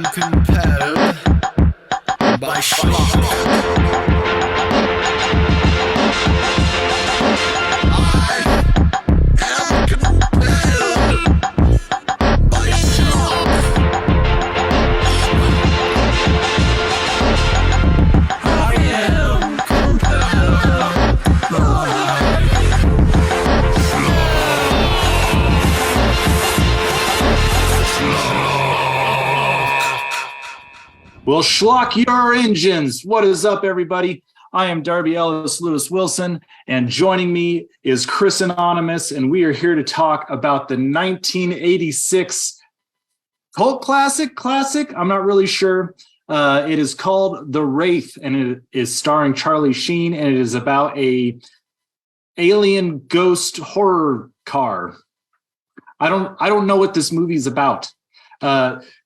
am compelled by Schlock. Well, schlock your engines. What is up, everybody? I am Darby Ellis Lewis Wilson, and joining me is Chris Anonymous, and we are here to talk about the 1986 cult classic. I'm not really sure. It is called The Wraith, and it is starring Charlie Sheen, and it is about a alien ghost horror car. I don't know what this movie is about.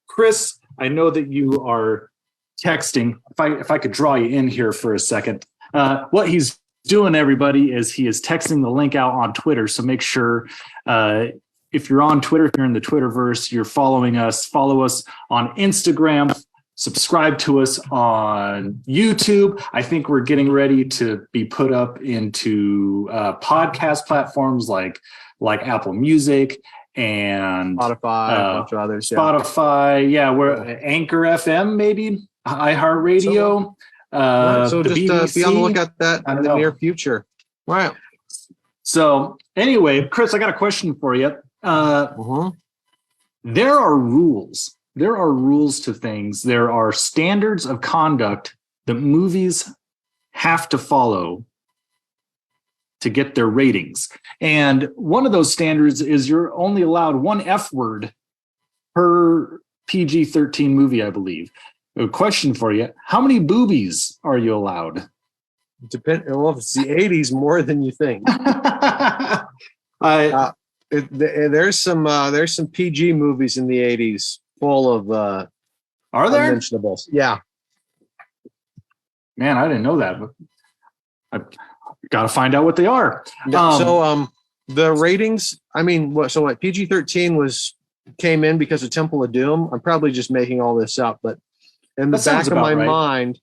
Chris, I know that you are texting. If I could draw you in here for a second. What he's doing, everybody, is he is texting the link out on Twitter. So make sure if you're on Twitter, if you're in the Twitterverse, you're following us. Follow us on Instagram. Subscribe to us on YouTube. I think we're getting ready to be put up into podcast platforms like Apple Music and Spotify, a bunch of others. Spotify, we're Anchor FM, maybe iHeartRadio. Right, so just BBC. Be on the lookout that in the near future. Right. So anyway, Chris, I got a question for you. There are rules. There are rules to things. There are standards of conduct that movies have to follow to get their ratings. And one of those standards is you're only allowed one F word per PG-13 movie, I believe. A question for you. How many boobies are you allowed? Well, if it's the 80s, more than you think. There's some PG movies in the 80s full of are there unmentionables. Yeah. Man, I didn't know that, but I've got to find out what they are. The ratings, what PG-13 came in because of Temple of Doom. I'm probably just making all this up, but in the back of my mind,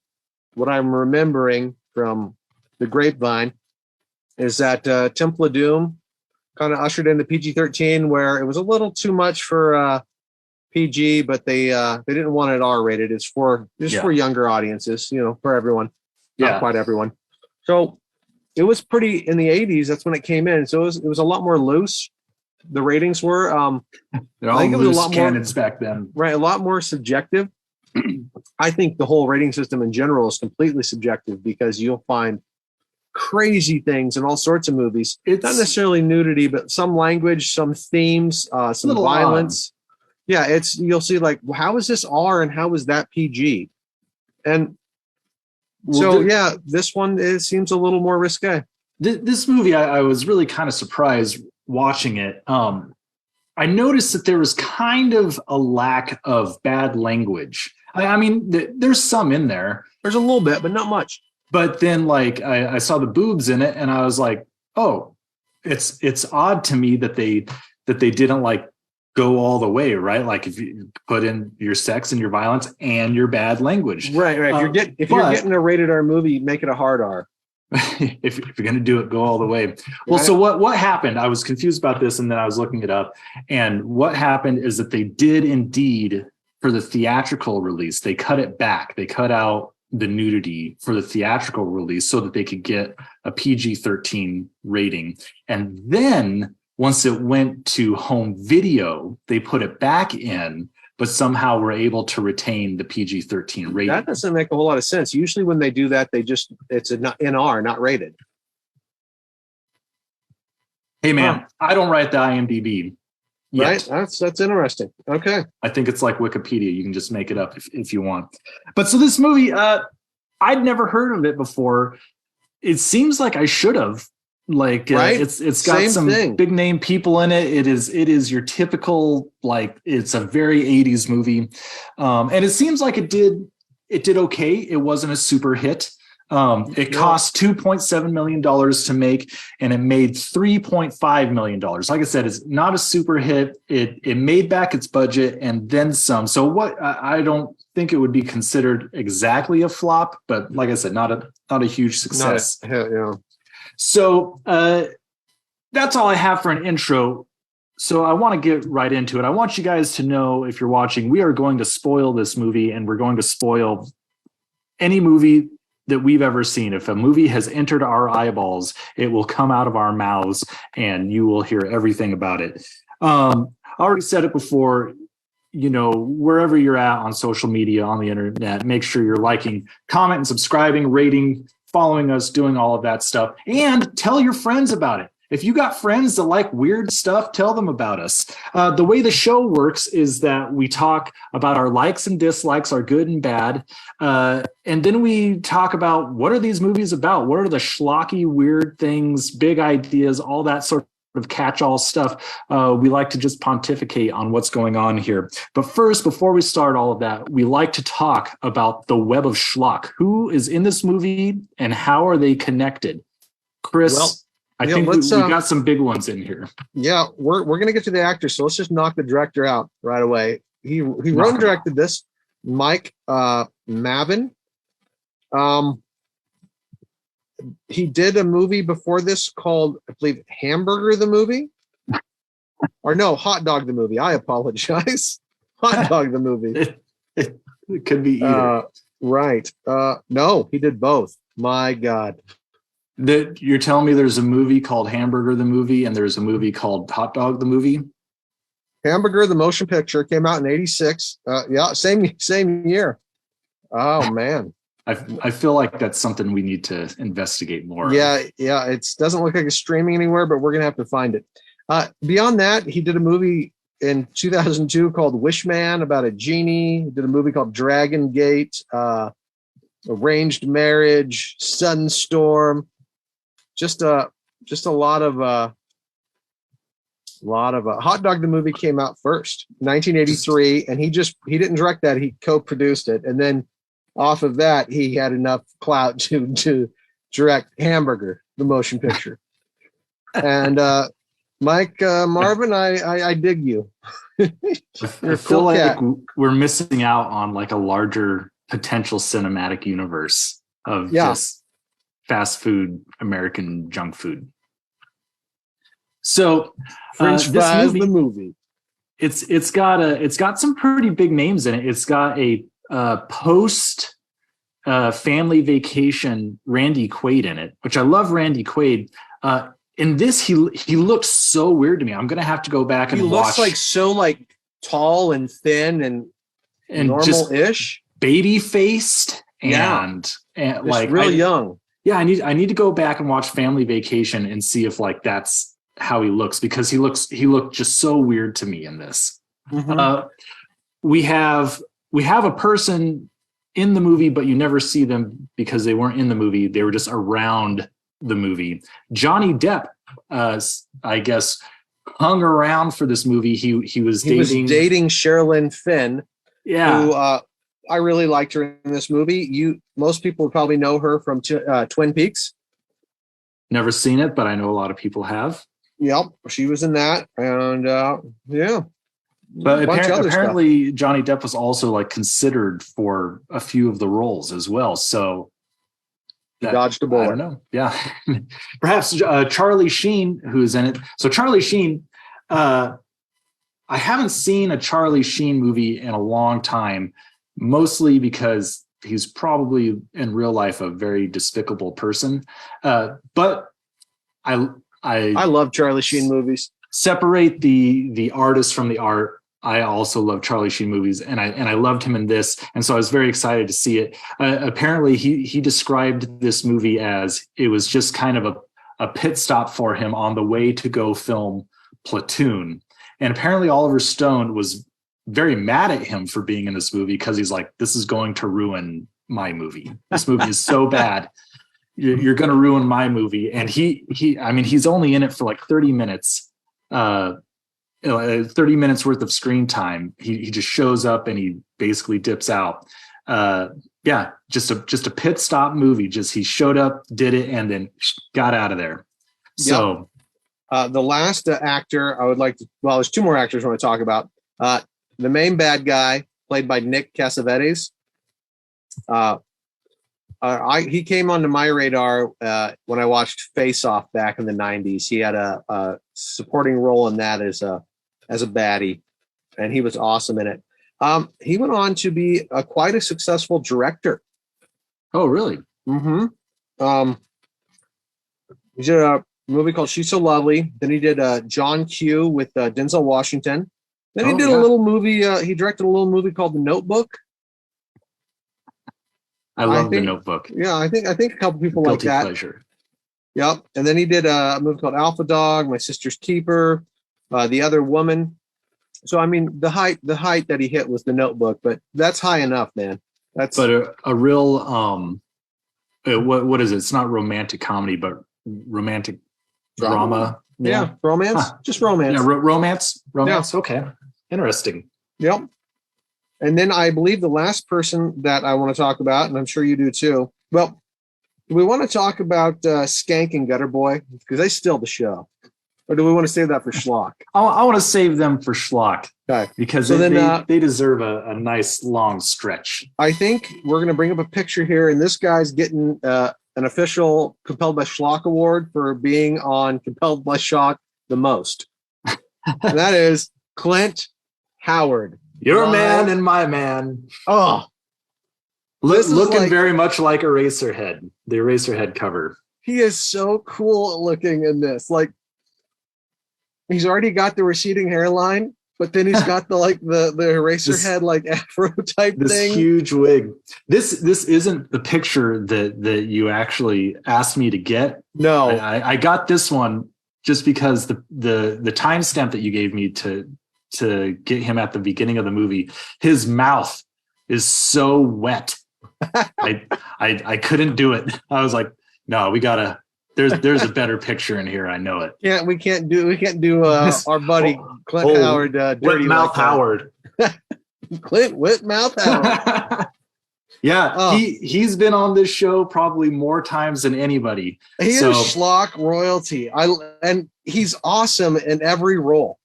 what I'm remembering from the grapevine is that Temple of Doom kind of ushered in the PG-13, where it was a little too much for PG, but they didn't want it R-rated. It's for younger audiences, for everyone, not quite everyone. So it was pretty in the 80s. That's when it came in. So it was a lot more loose. The ratings were. They're all loose cannons back then, right? A lot more subjective. I think the whole rating system in general is completely subjective, because you'll find crazy things in all sorts of movies. It's not necessarily nudity, but some language, some themes, some violence. Odd. Yeah, you'll see like, how is this R and how is that PG? And this one, it seems a little more risque. This movie, I was really kind of surprised watching it. I noticed that there was kind of a lack of bad language. I mean, there's some in there. There's a little bit, but not much. But then, like, I saw the boobs in it, and I was like, oh, it's odd to me that they didn't like go all the way, right? Like if you put in your sex and your violence and your bad language. Right. If you're getting a rated R movie, make it a hard R. if you're going to do it, go all the way. Well, so what happened? I was confused about this, and then I was looking it up. And what happened is that they did indeed, for the theatrical release, they cut it back. They cut out the nudity for the theatrical release so that they could get a PG-13 rating. And then once it went to home video, they put it back in, but somehow were able to retain the PG-13 rating. That doesn't make a whole lot of sense. Usually when they do that, it's an NR, not rated. Hey man, I don't write the IMDb yet. Right? That's interesting. Okay. I think it's like Wikipedia. You can just make it up if you want. But so this movie, I'd never heard of it before. It seems like I should have. Like right? It's got some big name people in it. It is your typical, like, it's a very 80s movie. And it seems like it did okay. It wasn't a super hit. It cost $2.7 million to make, and it made $3.5 million. Like I said, it's not a super hit. It made back its budget and then some. So what I don't think it would be considered exactly a flop, but like I said, not a huge success. Yeah. So that's all I have for an intro. So I want to get right into it. I want you guys to know, if you're watching, we are going to spoil this movie, and we're going to spoil any movie that we've ever seen. If a movie has entered our eyeballs, it will come out of our mouths and you will hear everything about it. I already said it before, wherever you're at on social media, on the internet, make sure you're liking, comment, and subscribing, rating, following us, doing all of that stuff, and tell your friends about it. If you got friends that like weird stuff, tell them about us. The way the show works is that we talk about our likes and dislikes, our good and bad. And then we talk about, what are these movies about? What are the schlocky, weird things, big ideas, all that sort of catch-all stuff. We like to just pontificate on what's going on here. But first, before we start all of that, we like to talk about the web of schlock. Who is in this movie and how are they connected? Chris? Well, I think we got some big ones in here. Yeah, we're going to get to the actors, so let's just knock the director out right away. He wrote and directed this, Mike Mavin. He did a movie before this called, I believe, Hamburger the movie. Or no, Hot Dog the movie. I apologize. Hot Dog the movie. It could be either. Right. No, he did both. My God. You're telling me there's a movie called Hamburger the movie and there's a movie called Hot Dog the movie? Hamburger the motion picture came out in '86. Yeah, same year. Oh man. I feel like that's something we need to investigate more. Yeah, it doesn't look like it's streaming anywhere, but we're gonna have to find it. Beyond that, he did a movie in 2002 called Wishman about a genie. He did a movie called Dragon Gate, Arranged Marriage, Sunstorm. Just a lot of Hot Dog the movie came out first, 1983, and he didn't direct that, he co-produced it, and then off of that he had enough clout to direct Hamburger the motion picture. And Mike Marvin, I dig you. I feel like we're missing out on like a larger potential cinematic universe of just fast food, American junk food. So French fries, the movie. It's got some pretty big names in it. It's got a post Family Vacation Randy Quaid in it, which I love Randy Quaid. In this, he looked so weird to me. I'm gonna have to go back and watch. He looks like so like tall and thin and normal-ish, baby faced and like real young. Yeah, I need to go back and watch Family Vacation and see if like that's how he looks, because he looked just so weird to me in this. Mm-hmm. We have a person in the movie, but you never see them because they weren't in the movie. They were just around the movie. Johnny Depp, I guess, hung around for this movie. He was dating Sherilyn Fenn. Yeah. Who, I really liked her in this movie. Most people probably know her from Twin Peaks. Never seen it, but I know a lot of people have. Yep, she was in that, and yeah. But apparently, Johnny Depp was also like considered for a few of the roles as well. So dodged a bullet. I don't know. Yeah, perhaps Charlie Sheen, who's in it. So Charlie Sheen, I haven't seen a Charlie Sheen movie in a long time. Mostly because he's probably in real life a very despicable person. But I love Charlie Sheen movies. Separate the artist from the art. I also love Charlie Sheen movies, and I loved him in this, and so I was very excited to see it. Apparently, he described this movie as it was just kind of a pit stop for him on the way to go film Platoon, and apparently Oliver Stone was very mad at him for being in this movie because he's like, this is going to ruin my movie. This movie is so bad. You're going to ruin my movie. And he's only in it for like 30 minutes, 30 minutes worth of screen time. He just shows up and he basically dips out. Yeah, just a pit stop movie. Just he showed up, did it, and then got out of there. So the last actor I would like to, well, there's two more actors I want to talk about. The main bad guy, played by Nick Cassavetes. He came onto my radar when I watched Face Off back in the 90s. He had a supporting role in that as a baddie, and he was awesome in it. He went on to be quite a successful director. Oh, really? Mm-hmm. He did a movie called She's So Lovely. Then he did John Q with Denzel Washington. Then he did a little movie. He directed a little movie called The Notebook. I love The Notebook. Yeah, I think a couple people Guilty like that. Pleasure. Yep. And then he did a movie called Alpha Dog, My Sister's Keeper, The Other Woman. So I mean, the height that he hit was The Notebook, but that's high enough, man. That's a real what is it? It's not romantic comedy, but romantic drama. Yeah, romance. Huh. Just romance. Yeah, romance. Yeah. Okay, interesting. Yep. And then I believe the last person that I want to talk about, and I'm sure you do too. Well, do we want to talk about Skank and Gutter Boy because they steal the show, or do we want to save that for Schlock? I want to save them for Schlock. Okay. Because they deserve a nice long stretch. I think we're going to bring up a picture here, and this guy's getting an official Compelled by Schlock award for being on Compelled by Schlock the most. And that is Clint Howard. Your man and my man. Oh, looking very much like Eraserhead, the Eraserhead cover. He is so cool looking in this. Like, he's already got the receding hairline, but then he's got the Eraserhead like afro type this thing. This huge wig. This isn't the picture that you actually asked me to get. No, I got this one just because the timestamp that you gave me to get him at the beginning of the movie, his mouth is so wet. I couldn't do it. I was like, no, we gotta. There's a better picture in here. I know it. Yeah, we can't do our buddy Clint Howard dirty mouth Howard. Clint Whitmouth Howard. Yeah, he's been on this show probably more times than anybody. He is Schlock royalty. And he's awesome in every role.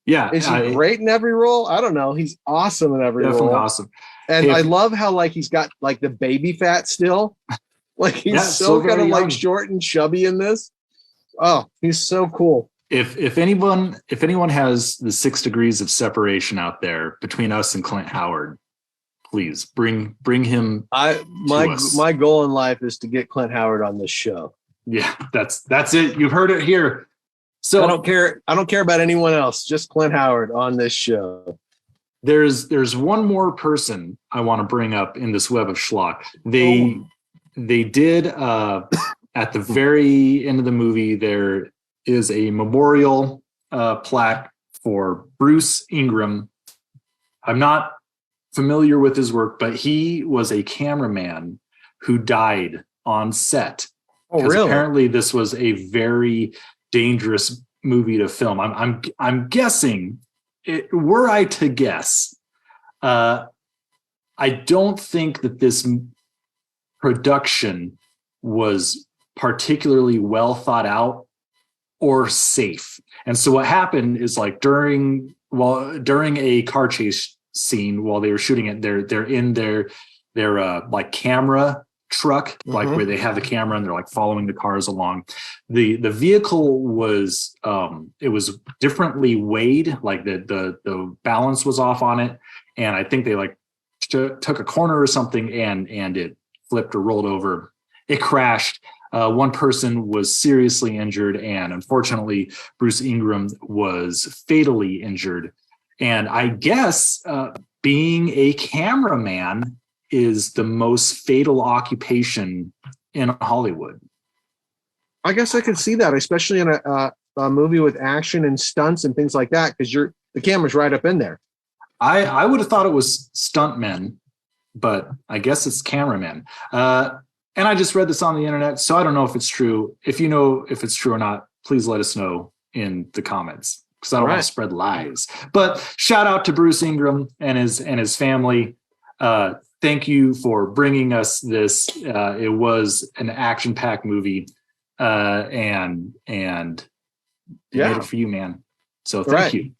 Yeah, is he great in every role? I don't know. He's awesome in every role. Definitely awesome. And I love how like he's got like the baby fat still. Like he's so kind of like short and chubby in this. Oh, he's so cool. If anyone has the 6 degrees of separation out there between us and Clint Howard, please bring him. My goal in life is to get Clint Howard on this show. Yeah, that's it. You've heard it here. So I don't care about anyone else. Just Clint Howard on this show. There's one more person I want to bring up in this web of Schlock. They did at the very end of the movie, there is a memorial plaque for Bruce Ingram. I'm not familiar with his work, but he was a cameraman who died on set. Oh, really? Apparently this was a very dangerous movie to film. I'm guessing, were I to guess, I don't think that this production was particularly well thought out or safe. And so what happened is like during a car chase scene while they were shooting it, they're in their like camera truck, like where they have the camera and they're like following the cars along. The vehicle was it was differently weighed, like the balance was off on it, and I think they like took a corner or something and it flipped or rolled over. It crashed. One person was seriously injured, and unfortunately Bruce Ingram was fatally injured. And I guess being a cameraman is the most fatal occupation in Hollywood. I guess I could see that, especially in a movie with action and stunts and things like that, because the camera's right up in there. I would have thought it was stuntmen, but I guess it's cameramen. And I just read this on the internet, so I don't know if it's true. If you know if it's true or not, please let us know in the comments, because I don't want to spread lies. But shout out to Bruce Ingram and his family. thank you for bringing us this. It was an action-packed movie, and they made it for you, man. So thank you.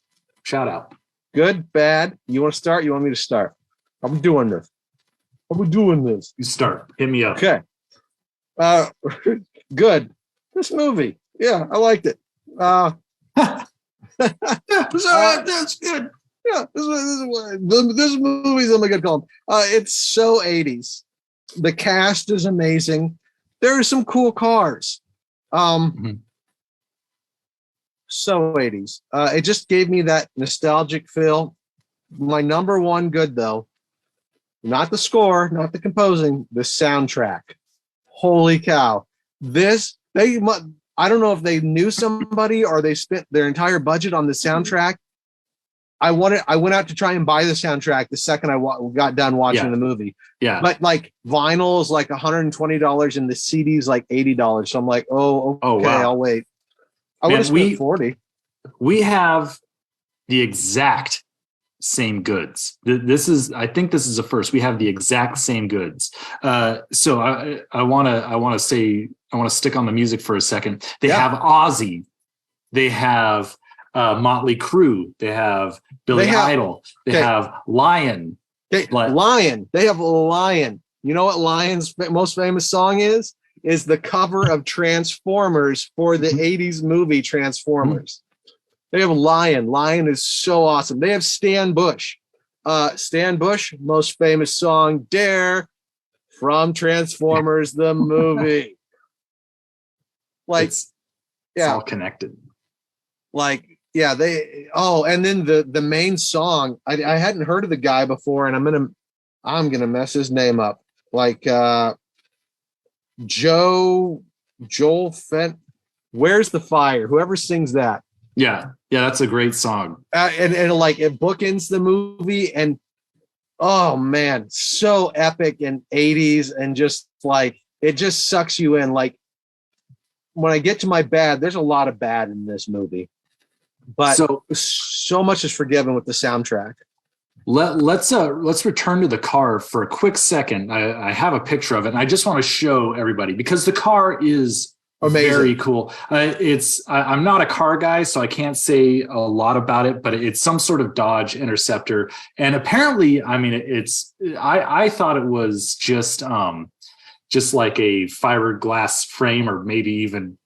Shout out. Good, bad. You want to start? You want me to start? I'm doing this. You start. Hit me up. Okay. Good. This movie. Yeah, I liked it. That's good. Yeah, this movie's only good call. It's so 80s. The cast is amazing. There are some cool cars. So 80s. It just gave me that nostalgic feel. My number one good though, not the score, not the composing, the soundtrack. Holy cow! I don't know if they knew somebody or they spent their entire budget on the soundtrack. I went out to try and buy the soundtrack the second I got done watching the movie. Yeah. But like vinyl is like $120 and the CD's like $80. So I'm like, okay, wow. I'll wait. I would have spent $40. We have the exact same goods. I think this is a first. We have the exact same goods. So I want to stick on the music for a second. They have Ozzy. They have Motley Crue. They have Billy Idol. They have Lion. Lion. They have Lion. You know what Lion's most famous song is? Is the cover of Transformers for the 80s movie Transformers. They have Lion. Lion is so awesome. They have Stan Bush. Stan Bush, most famous song, Dare, from Transformers, the movie. Like, it's all connected. Like, yeah, and then the main song, I hadn't heard of the guy before, and I'm gonna mess his name up. Like Joel Fent. Where's the Fire? Whoever sings that. Yeah, that's a great song. And like it bookends the movie, and oh man, so epic and 80s, and just like it just sucks you in. Like when I get to my bad, there's a lot of bad in this movie, but so much is forgiven with the soundtrack. Let's return to the car for a quick second. I have a picture of it, and I just want to show everybody because the car is amazing. Very cool. I'm not a car guy, so I can't say a lot about it, but it's some sort of Dodge Interceptor, and apparently, I mean, I thought it was just like a fiberglass frame or maybe even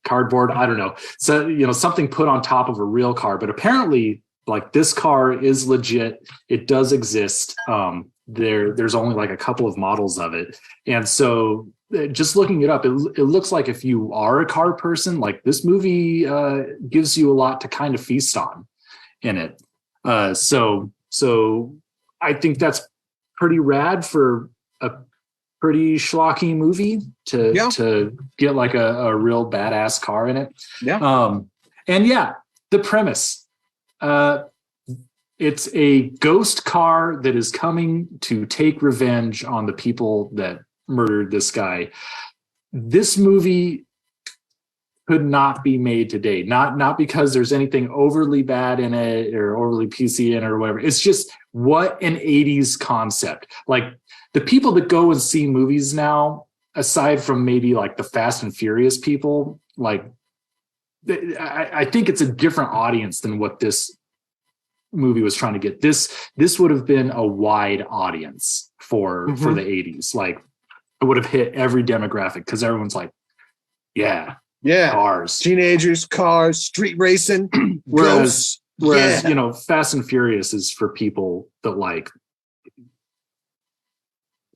cardboard. I don't know. So something put on top of a real car, but apparently, like this car is legit. It does exist. There's only like a couple of models of it, and so. Just looking it up, it looks like if you are a car person, like this movie gives you a lot to kind of feast on in it. So I think that's pretty rad for a pretty schlocky movie to get like a real badass car in it. Yeah. The premise. It's a ghost car that is coming to take revenge on the people that murdered this guy. This movie could not be made today. Not because there's anything overly bad in it or overly PC in it or whatever. It's just what an 80s concept. Like the people that go and see movies now, aside from maybe like the Fast and Furious people, like I think it's a different audience than what this movie was trying to get. This would have been a wide audience for the 80s. Like it would have hit every demographic because everyone's like, cars, teenagers, cars, street racing. whereas Fast and Furious is for people that like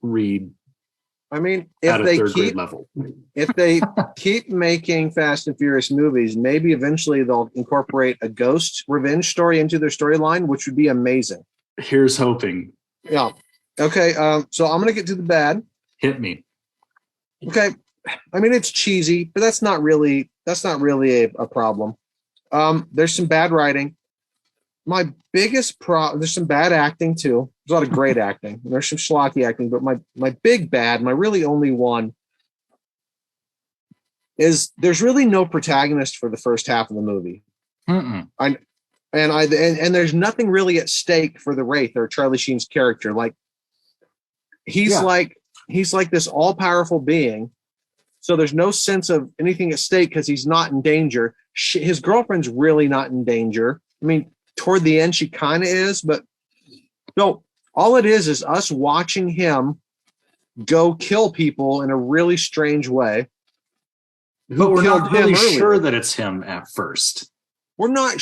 read. I mean, if they keep making Fast and Furious movies, maybe eventually they'll incorporate a ghost revenge story into their storyline, which would be amazing. Here's hoping. Yeah. Okay. So I'm gonna get to the bad. Hit me. Okay. I mean, it's cheesy, but that's not really a problem. There's some bad writing. My biggest there's some bad acting too. There's a lot of great acting. There's some schlocky acting, but my big bad, my really only one is there's really no protagonist for the first half of the movie. And there's nothing really at stake for the Wraith or Charlie Sheen's character. Like he's like this all-powerful being. So there's no sense of anything at stake because he's not in danger. His girlfriend's really not in danger. I mean, toward the end, she kind of is, but no, all it is us watching him go kill people in a really strange way. But we're not really sure that it's him at first. We're not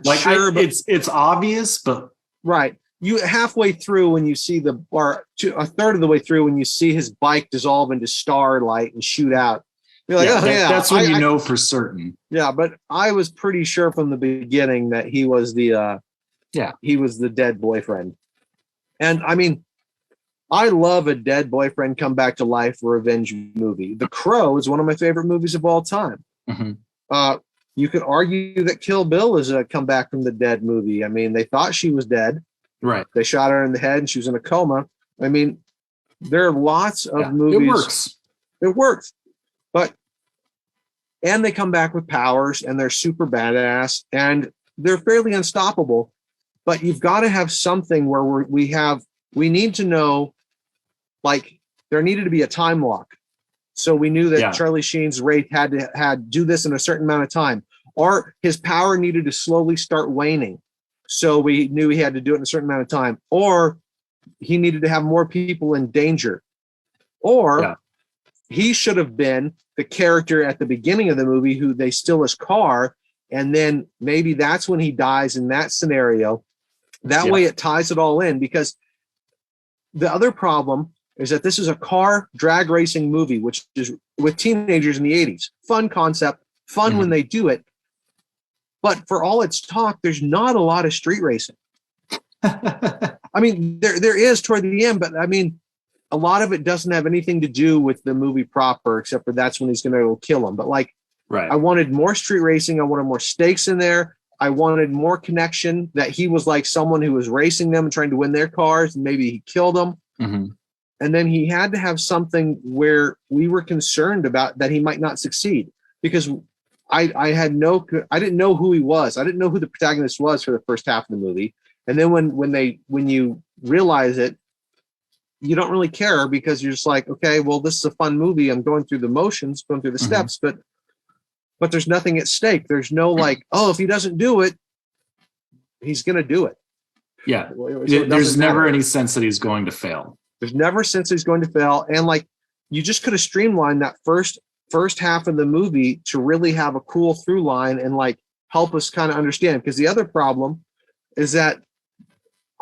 like, sure. But it's obvious, but right. You halfway through when you see a third of the way through when you see his bike dissolve into starlight and shoot out. You're like, that's when you know for certain. Yeah, but I was pretty sure from the beginning that he was the dead boyfriend. And I mean, I love a dead boyfriend come back to life revenge movie. The Crow is one of my favorite movies of all time. Mm-hmm. You could argue that Kill Bill is a comeback from the dead movie. I mean, they thought she was dead. Right. They shot her in the head and she was in a coma. I mean, there are lots of movies. It works. And they come back with powers and they're super badass and they're fairly unstoppable. But you've got to have something where we need to know, like, there needed to be a time lock. So we knew that Charlie Sheen's Wraith had to do this in a certain amount of time, or his power needed to slowly start waning. So we knew he had to do it in a certain amount of time, or he needed to have more people in danger, or he should have been the character at the beginning of the movie who they steal his car. And then maybe that's when he dies in that scenario. That way it ties it all in, because the other problem is that this is a car drag racing movie, which is with teenagers in the 80s. Fun concept, fun when they do it. But for all its talk, there's not a lot of street racing. I mean, there is toward the end, but I mean, a lot of it doesn't have anything to do with the movie proper, except for that's when he's going to go kill him. But like, I wanted more street racing. I wanted more stakes in there. I wanted more connection, that he was like someone who was racing them and trying to win their cars, and maybe he killed them. Mm-hmm. And then he had to have something where we were concerned about that he might not succeed, because I didn't know who he was. I didn't know who the protagonist was for the first half of the movie. And then when you realize it, you don't really care, because you're just like, okay, well, this is a fun movie. I'm going through the motions, going through the steps, but there's nothing at stake. There's no like, oh, if he doesn't do it, he's going to do it. Yeah. So there's never any sense that he's going to fail. There's never sense he's going to fail. And like, you just could have streamlined that first half of the movie to really have a cool through line and like help us kind of understand. Because the other problem is that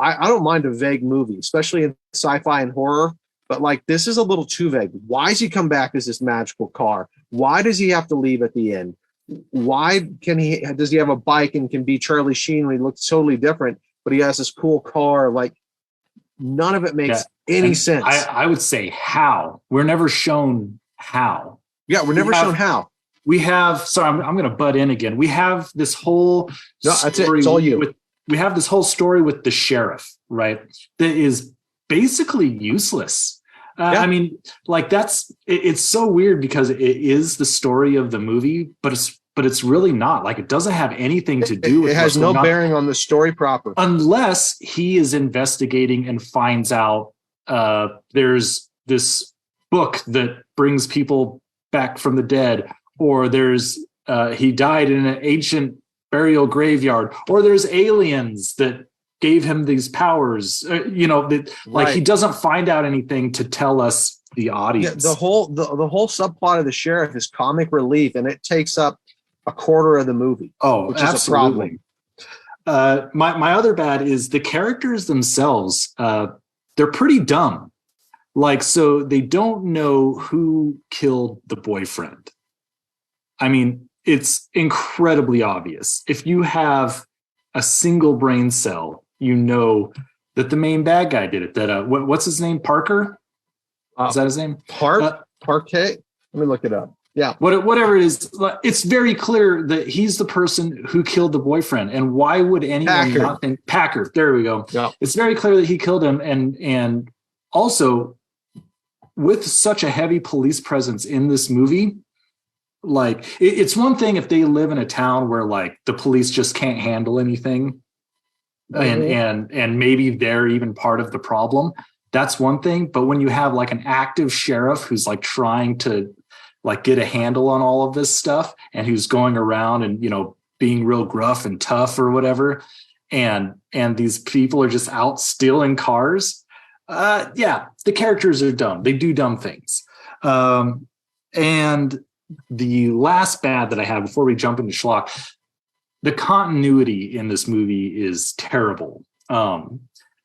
I don't mind a vague movie, especially in sci-fi and horror, but like, this is a little too vague. Why does he come back as this magical car? Why does he have to leave at the end? Why does he have a bike and can be Charlie Sheen when he looks totally different, but he has this cool car? Like, none of it makes any sense. I would say how. We're never shown how. Yeah, we're never shown how. We have, sorry, I'm going to butt in again. We have this whole that's it. It's all you. We have this whole story with the sheriff, right? That is basically useless. I mean, like it's so weird because it is the story of the movie, but it's really not. Like, it doesn't have anything to do with it. Has no bearing on the story proper, unless he is investigating and finds out there's this book that brings people back from the dead, or there's he died in an ancient burial graveyard, or there's aliens that gave him these powers, like he doesn't find out anything to tell us, the audience. The whole subplot of the sheriff is comic relief, and it takes up a quarter of the movie. Oh, which absolutely. is a problem. My other bad is the characters themselves. They're pretty dumb. Like, so they don't know who killed the boyfriend. I mean, it's incredibly obvious. If you have a single brain cell, you know that the main bad guy did it. That what's his name? Parker? Is that his name? Parquet? Let me look it up. Yeah. Whatever it is, it's very clear that he's the person who killed the boyfriend. And why would anyone not think Packard? There we go. Yeah. It's very clear that he killed him. And also, with such a heavy police presence in this movie, like, it's one thing if they live in a town where like the police just can't handle anything, and maybe they're even part of the problem. that's one thing. But when you have like an active sheriff who's like trying to like get a handle on all of this stuff and who's going around and, you know, being real gruff and tough or whatever, and these people are just out stealing cars. Yeah, the characters are dumb. They do dumb things. And the last bad that I have before we jump into Schlock, the continuity in this movie is terrible.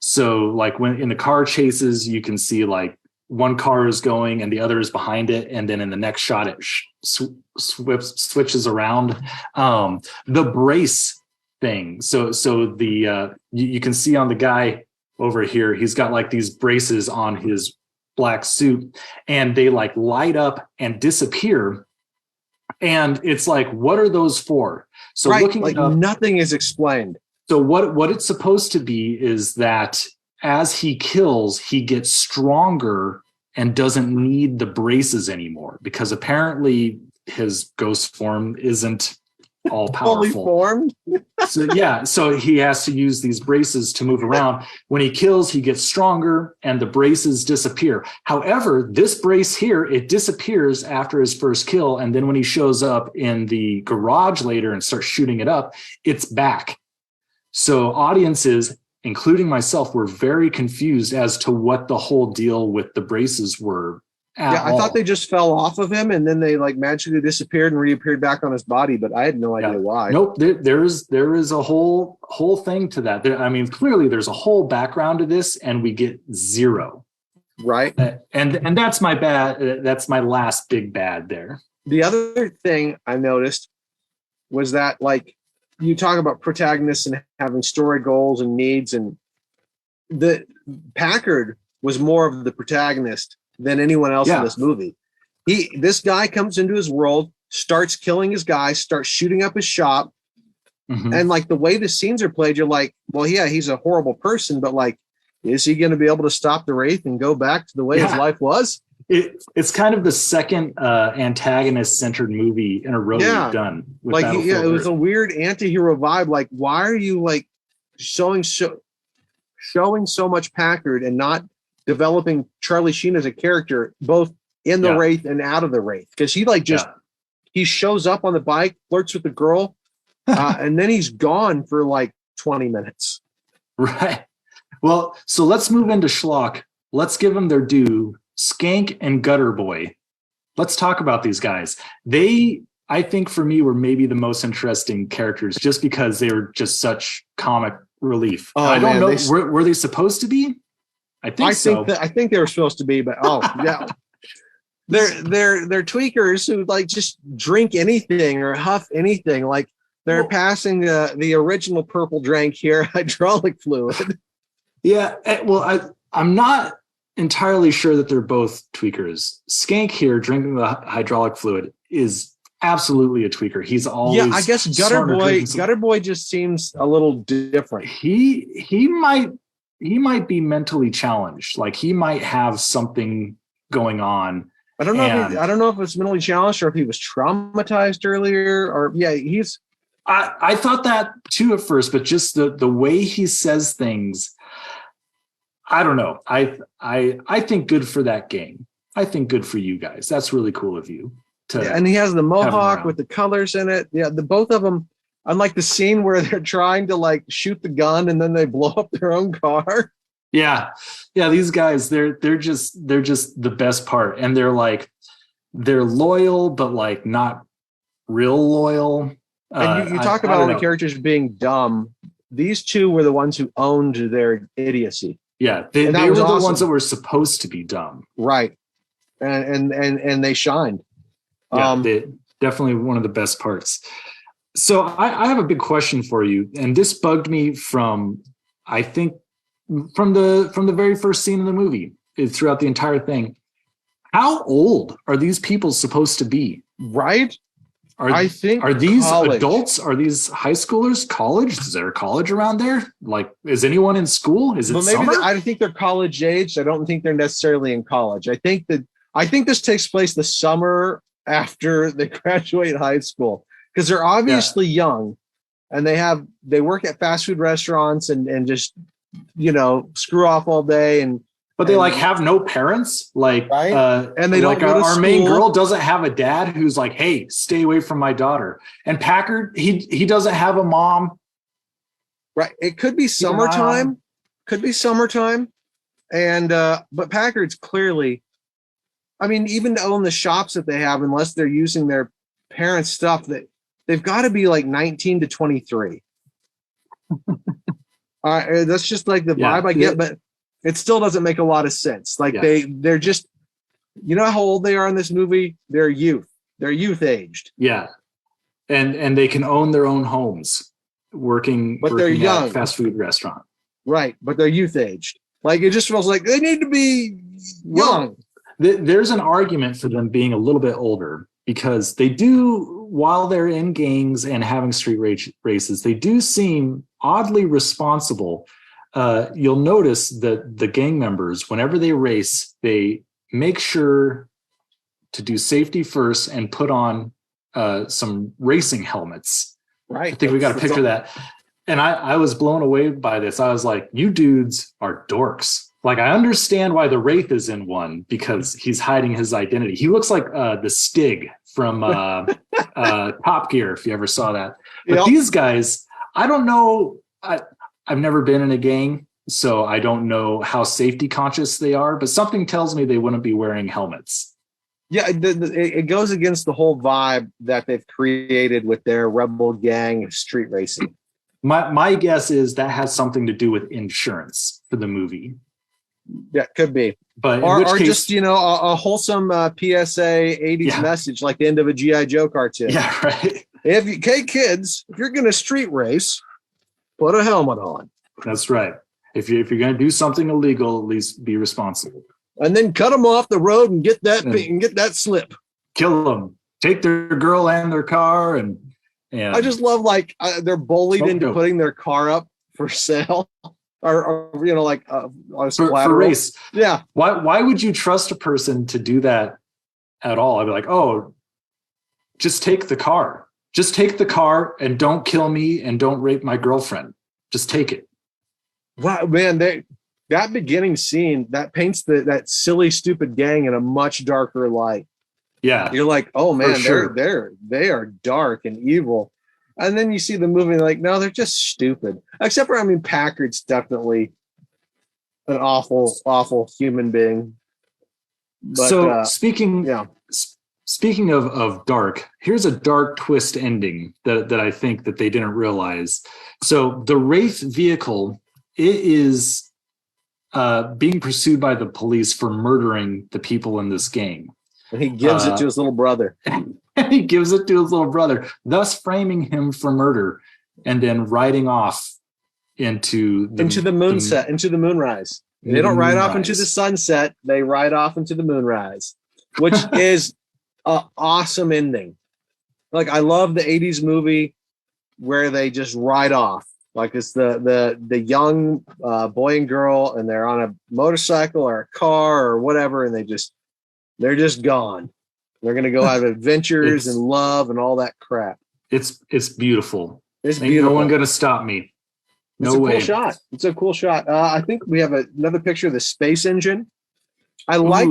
So like when in the car chases, you can see like one car is going and the other is behind it. And then in the next shot, it switches around. The brace thing. So the you can see on the guy over here, he's got like these braces on his black suit and they like light up and disappear. And it's like, what are those for? So right, looking like up, nothing is explained. So what it's supposed to be is that as he kills, he gets stronger and doesn't need the braces anymore because apparently his ghost form isn't all powerful. Fully formed. So he has to use these braces to move around. When he kills, he gets stronger and the braces disappear. However, this brace here, it disappears after his first kill. And then when he shows up in the garage later and starts shooting it up, it's back. So audiences, including myself, were very confused as to what the whole deal with the braces were. I thought they just fell off of him and then they like magically disappeared and reappeared back on his body, but I had no idea why. Nope, there is a whole thing to that. I mean, clearly there's a whole background to this, and we get zero. Right, and that's my bad. That's my last big bad there. The other thing I noticed was that like you talk about protagonists and having story goals and needs, and the Packard was more of the protagonist than anyone else in this movie. This guy comes into his world, starts killing his guys, starts shooting up his shop. Mm-hmm. And like the way the scenes are played, you're like, well, yeah, he's a horrible person, but like, is he going to be able to stop the Wraith and go back to the way his life was? It's kind of the second antagonist-centered movie in a row we've done. Like, it was a weird anti-hero vibe. Like, why are you like showing so much Packard and not developing Charlie Sheen as a character, both in the Wraith and out of the Wraith? Because he like he shows up on the bike, flirts with the girl, and then he's gone for like 20 minutes. Right. Well, so let's move into Schlock. Let's give them their due. Skank and Gutter Boy. Let's talk about these guys. They, I think for me, were maybe the most interesting characters just because they were just such comic relief. I don't know. Were they supposed to be? I think they were supposed to be, but yeah. They're tweakers who like just drink anything or huff anything. Like they're passing the original purple drank here, hydraulic fluid. Yeah. Well, I'm not entirely sure that they're both tweakers. Skank here drinking the hydraulic fluid is absolutely a tweaker. He's always I guess Gutter Boy just seems a little different. He might be mentally challenged. Like he might have something going on. I don't know if it's mentally challenged or if he was traumatized earlier or I thought that too at first, but just the way he says things, I don't know. I think good for that game. I think good for you guys. That's really cool of you. And he has the mohawk with the colors in it. Yeah, the both of them. Unlike the scene where they're trying to like shoot the gun and then they blow up their own car. Yeah. These guys, they're just the best part, and they're loyal, but like not real loyal. And you talk about all the characters being dumb. These two were the ones who owned their idiocy. Yeah, they were the ones that were supposed to be dumb, right? And they shined. Yeah, definitely one of the best parts. So I have a big question for you, and this bugged me from the very first scene in the movie throughout the entire thing. How old are these people supposed to be? Right? Are these college adults? Are these high schoolers? College? Is there a college around there? Like, is anyone in school? Is it summer? I think they're college age. I don't think they're necessarily in college. I think this takes place the summer after they graduate high school, because they're obviously young, and they work at fast food restaurants and just screw off all day. But they like have no parents, like, right? And they don't like our main girl doesn't have a dad who's like, hey, stay away from my daughter. And Packard, he doesn't have a mom. Right. It could be summertime. Could be summertime. And but Packard's clearly, I mean, even to own the shops that they have, unless they're using their parents' stuff, that they've got to be like 19 to 23. That's just like the vibe I get, but it still doesn't make a lot of sense. Like they're just, you know how old they are in this movie? They're youth aged. Yeah. And they can own their own homes working they're young at a fast food restaurant. Right. But they're youth aged. Like it just feels like they need to be young. There's an argument for them being a little bit older because they do, while they're in gangs and having street races, they do seem oddly responsible. You'll notice that the gang members, whenever they race, they make sure to do safety first and put on some racing helmets. Right. I think we got to picture that. And I was blown away by this. I was like, you dudes are dorks. Like, I understand why the Wraith is in one because he's hiding his identity. He looks like the Stig from Top Gear, if you ever saw that. But these guys, I don't know. I've never been in a gang, so I don't know how safety conscious they are, but something tells me they wouldn't be wearing helmets. Yeah, it goes against the whole vibe that they've created with their rebel gang street racing. My guess is that has something to do with insurance for the movie. Yeah, could be. But or case, just, you know, a wholesome PSA 80s message like the end of a G.I. Joe cartoon. Yeah, right. Hey, kids, if you're going to street race, put a helmet on. That's right. If you're going to do something illegal, at least be responsible. And then cut them off the road and get that slip. Kill them. Take their girl and their car. And I just love, like, they're bullied into putting their car up for sale. Or you know, like for race. Yeah. Why would you trust a person to do that at all? I'd be like, oh, just take the car. Just take the car and don't kill me and don't rape my girlfriend. Just take it. Wow, man, that beginning scene that paints that silly, stupid gang in a much darker light. Yeah. You're like, oh man, sure. they are dark and evil. And then you see the movie like, no, they're just stupid. Except for, I mean, Packard's definitely an awful, awful human being. But, so speaking of dark, here's a dark twist ending that I think that they didn't realize. So the Wraith vehicle, it is being pursued by the police for murdering the people in this gang. And he gives it to his little brother. He gives it to his little brother, thus framing him for murder, and then riding off into the moonrise. They don't ride off into the sunset. They ride off into the moonrise, which is an awesome ending. Like, I love the 80s movie where they just ride off. Like, it's the young boy and girl, and they're on a motorcycle or a car or whatever, and they're just gone. They're going to go have adventures and love and all that crap. It's beautiful. It's beautiful. No one going to stop me. No way. Cool shot. It's a cool shot. I think we have another picture of the space engine. I liked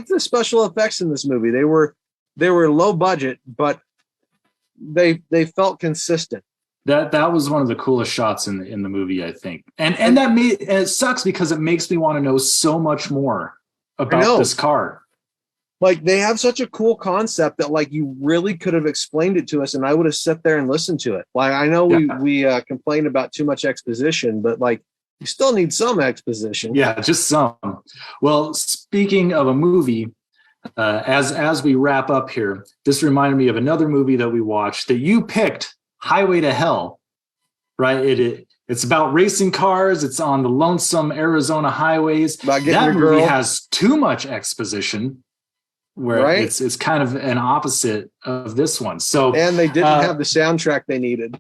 the special effects in this movie. They were low budget, but they felt consistent. That was one of the coolest shots in the movie, I think. And it sucks because it makes me want to know so much more about this car. Like, they have such a cool concept that, like, you really could have explained it to us, and I would have sat there and listened to it. Like, I know we complained about too much exposition, but, like, you still need some exposition. Yeah, just some. Well, speaking of a movie, as we wrap up here, this reminded me of another movie that we watched that you picked, Highway to Hell, right? It's about racing cars. It's on the lonesome Arizona highways. That movie has too much exposition, where it's kind of an opposite of this one. So, and they didn't have the soundtrack they needed.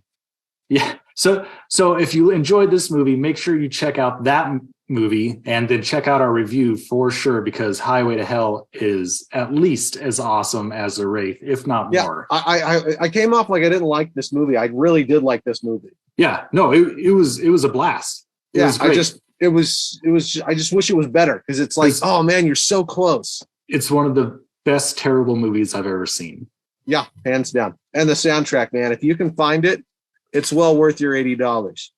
Yeah. So if you enjoyed this movie, make sure you check out that movie and then check out our review for sure, because Highway to Hell is at least as awesome as The Wraith, if not more. I came off like I didn't like this movie. I really did like this movie. Yeah. No, it was a blast. It was great. it was. I just wish it was better because it's like, oh man, you're so close. It's one of the best terrible movies I've ever seen. Yeah, hands down. And the soundtrack, man, if you can find it, it's well worth your $80.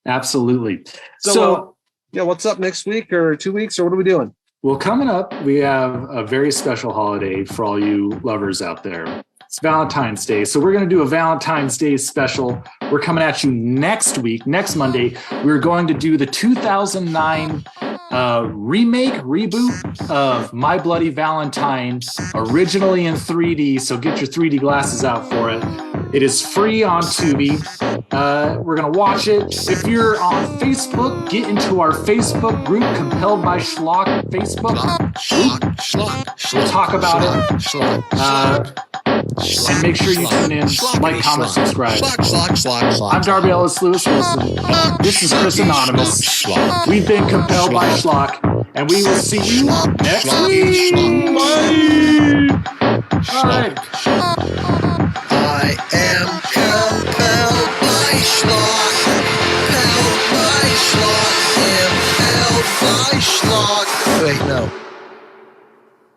Absolutely. So yeah, what's up next week or 2 weeks or what are we doing? Well, coming up, we have a very special holiday for all you lovers out there. It's Valentine's Day. So we're going to do a Valentine's Day special. We're coming at you next week, next Monday. We're going to do the 2009 reboot of My Bloody Valentine, originally in 3D. So get your 3D glasses out for it. It is free on Tubi. We're going to watch it. If you're on Facebook, get into our Facebook group, Compelled by Schlock Facebook. We'll talk about it. And make sure you tune in, like, comment, subscribe. I'm Darby Ellis Lewis Wilson. This is Chris Anonymous. We've been Compelled by Schlock, and we will see you next week. Bye. All right. I am compelled by Schlock. Compelled by Schlock. Compelled by Schlock. Wait, no.